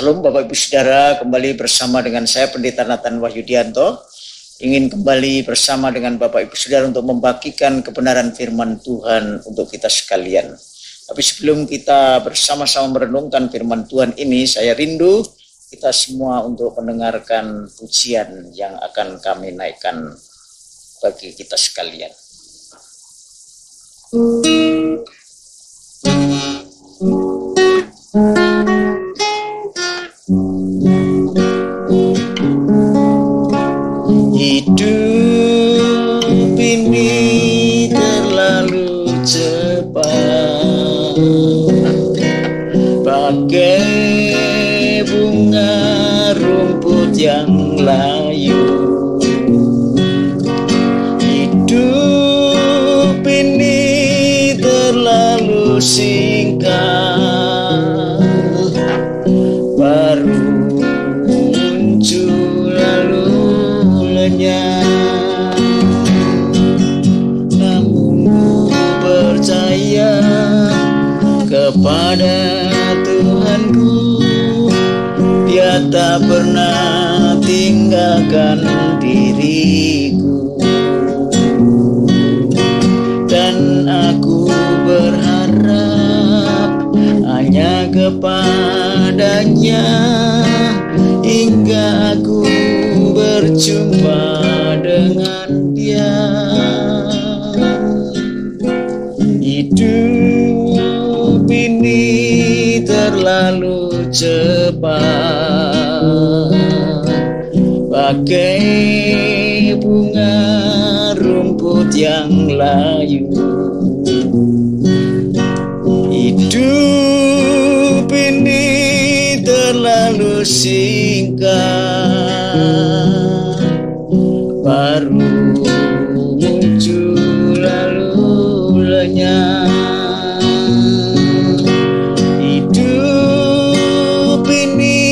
Salam Bapak Ibu Saudara, kembali bersama dengan saya Pendeta Nathan Wahyudianto. Ingin kembali bersama dengan Bapak Ibu Saudara untuk membagikan kebenaran firman Tuhan untuk kita sekalian. Tapi sebelum kita bersama-sama merenungkan firman Tuhan ini, saya rindu kita semua untuk mendengarkan pujian yang akan kami naikkan bagi kita sekalian. Hidup ini terlalu cepat, bagai bunga rumput yang layu. Hidup ini terlalu singkat, baru muncul lalu lenyap. Namun ku percaya kepada Tuhanku, Dia tak pernah tinggalkan diriku. Dan aku berharap hanya kepadanya hingga aku berjumpa dengan Dia. Hidup ini terlalu cepat, bagai bunga rumput yang layu. Hidup ini terlalu singkat, baru muncul lalu lenyap. Hidup ini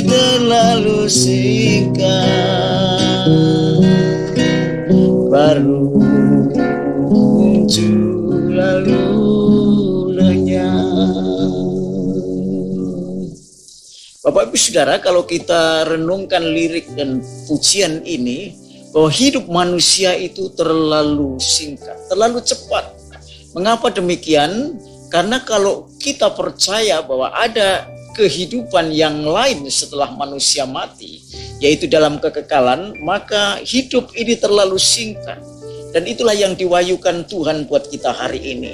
terlalu singkat, baru muncul lalu lenyap. Bapak Ibu Saudara, kalau kita renungkan lirik dan pujian ini, bahwa hidup manusia itu terlalu singkat, terlalu cepat. Mengapa demikian? Karena kalau kita percaya bahwa ada kehidupan yang lain setelah manusia mati, yaitu dalam kekekalan, maka hidup ini terlalu singkat. Dan itulah yang diwahyukan Tuhan buat kita hari ini.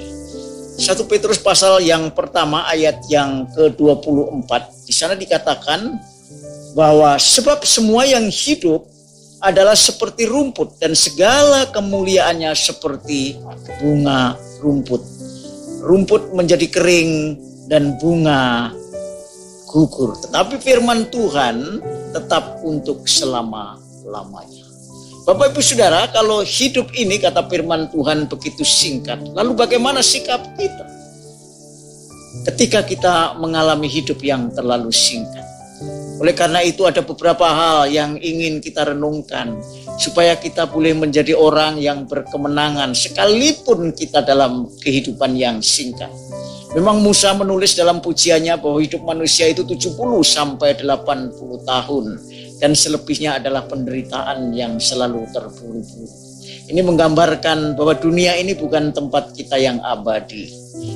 1 Petrus pasal yang pertama ayat yang ke-24, di sana dikatakan bahwa sebab semua yang hidup adalah seperti rumput dan segala kemuliaannya seperti bunga rumput. Rumput menjadi kering dan bunga gugur, tetapi firman Tuhan tetap untuk selama-lamanya. Bapak Ibu Saudara, kalau hidup ini kata firman Tuhan begitu singkat, lalu bagaimana sikap kita ketika kita mengalami hidup yang terlalu singkat? Oleh karena itu ada beberapa hal yang ingin kita renungkan supaya kita boleh menjadi orang yang berkemenangan sekalipun kita dalam kehidupan yang singkat. Memang Musa menulis dalam pujiannya bahwa hidup manusia itu 70 sampai 80 tahun. Dan selebihnya adalah penderitaan yang selalu terburu-buru. Ini menggambarkan bahwa dunia ini bukan tempat kita yang abadi.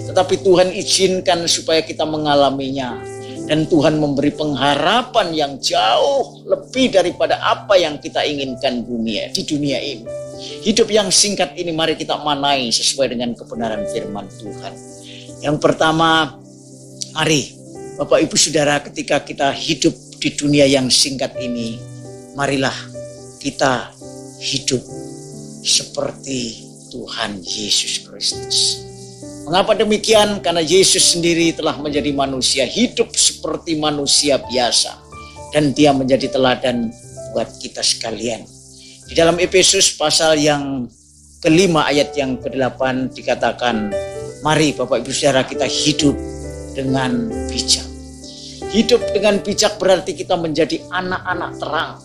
Tetapi Tuhan izinkan supaya kita mengalaminya. Dan Tuhan memberi pengharapan yang jauh lebih daripada apa yang kita inginkan di dunia ini. Hidup yang singkat ini mari kita manai sesuai dengan kebenaran firman Tuhan. Yang pertama, mari Bapak Ibu Saudara, ketika kita hidup di dunia yang singkat ini, marilah kita hidup seperti Tuhan Yesus Kristus. Mengapa demikian? Karena Yesus sendiri telah menjadi manusia, hidup seperti manusia biasa. Dan Dia menjadi teladan buat kita sekalian. Di dalam Efesus pasal yang kelima ayat yang ke-8 dikatakan, mari Bapak Ibu Saudara kita hidup dengan bijak. Hidup dengan bijak berarti kita menjadi anak-anak terang.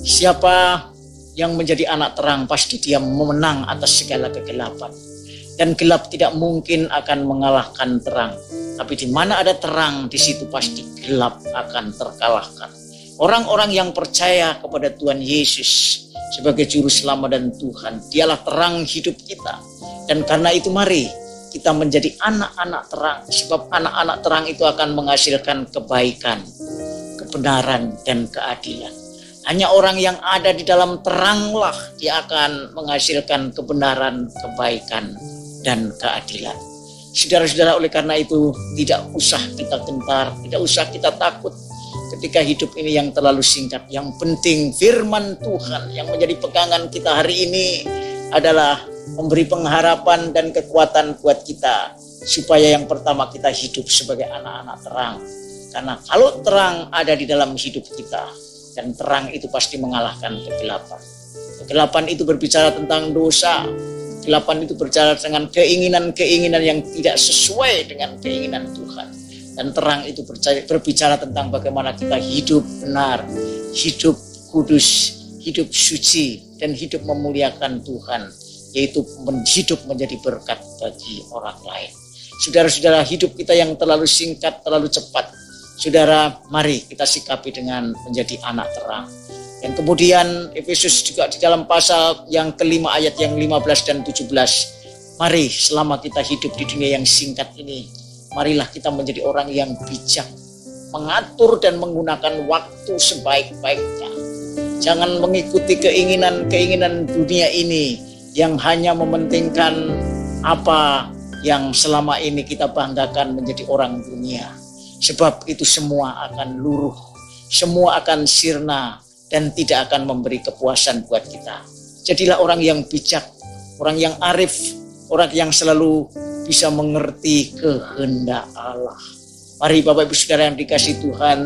Siapa yang menjadi anak terang pasti dia memenang atas segala kegelapan. Dan gelap tidak mungkin akan mengalahkan terang. Tapi di mana ada terang, di situ pasti gelap akan terkalahkan. Orang-orang yang percaya kepada Tuhan Yesus sebagai Juru Selamat dan Tuhan, Dialah terang hidup kita. Dan karena itu mari kita menjadi anak-anak terang. Sebab anak-anak terang itu akan menghasilkan kebaikan, kebenaran, dan keadilan. Hanya orang yang ada di dalam teranglah dia akan menghasilkan kebenaran, kebaikan, dan keadilan. Saudara-saudara, oleh karena itu tidak usah kita gentar, tidak usah kita takut ketika hidup ini yang terlalu singkat. Yang penting firman Tuhan yang menjadi pegangan kita hari ini adalah memberi pengharapan dan kekuatan buat kita. Supaya yang pertama kita hidup sebagai anak-anak terang. Karena kalau terang ada di dalam hidup kita, dan terang itu pasti mengalahkan kegelapan. Kegelapan itu berbicara tentang dosa. Kegelapan itu berbicara dengan keinginan-keinginan yang tidak sesuai dengan keinginan Tuhan. Dan terang itu berbicara tentang bagaimana kita hidup benar, hidup kudus, hidup suci, dan hidup memuliakan Tuhan. Yaitu hidup menjadi berkat bagi orang lain. Saudara-saudara, hidup kita yang terlalu singkat, terlalu cepat. Saudara, mari kita sikapi dengan menjadi anak terang. Dan kemudian Efesus juga di dalam pasal yang kelima ayat yang 15 dan 17. Mari selama kita hidup di dunia yang singkat ini, marilah kita menjadi orang yang bijak. Mengatur dan menggunakan waktu sebaik-baiknya. Jangan mengikuti keinginan-keinginan dunia ini yang hanya mementingkan apa yang selama ini kita banggakan menjadi orang dunia. Sebab itu semua akan luruh, semua akan sirna, dan tidak akan memberi kepuasan buat kita. Jadilah orang yang bijak, orang yang arif, orang yang selalu bisa mengerti kehendak Allah. Mari Bapak Ibu Saudara yang dikasihi Tuhan,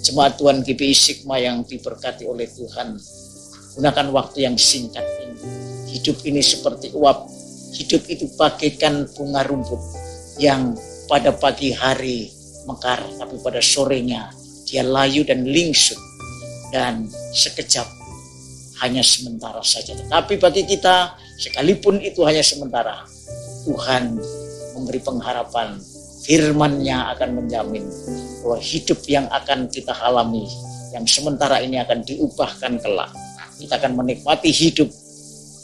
jemaat Tuhan GBI Sigma yang diberkati oleh Tuhan, gunakan waktu yang singkat ini. Hidup ini seperti uap, hidup itu bagaikan bunga rumput yang pada pagi hari mekar, tapi pada sorenya dia layu dan lingsut. Dan sekejap hanya sementara saja. Tetapi bagi kita, sekalipun itu hanya sementara, Tuhan memberi pengharapan. Firman-Nya akan menjamin bahwa hidup yang akan kita alami, yang sementara ini akan diubahkan kelak. Kita akan menikmati hidup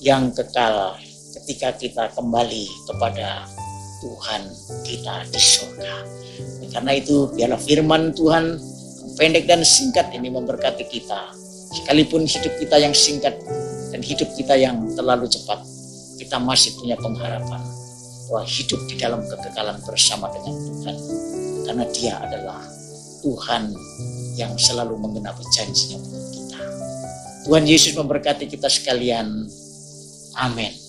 yang kekal ketika kita kembali kepada Tuhan kita di surga. Karena itu biarlah firman Tuhan pendek dan singkat ini memberkati kita. Sekalipun hidup kita yang singkat dan hidup kita yang terlalu cepat, kita masih punya pengharapan bahwa hidup di dalam kekekalan bersama dengan Tuhan. Karena Dia adalah Tuhan yang selalu menggenapi janji-Nya bagi kita. Tuhan Yesus memberkati kita sekalian. Amin.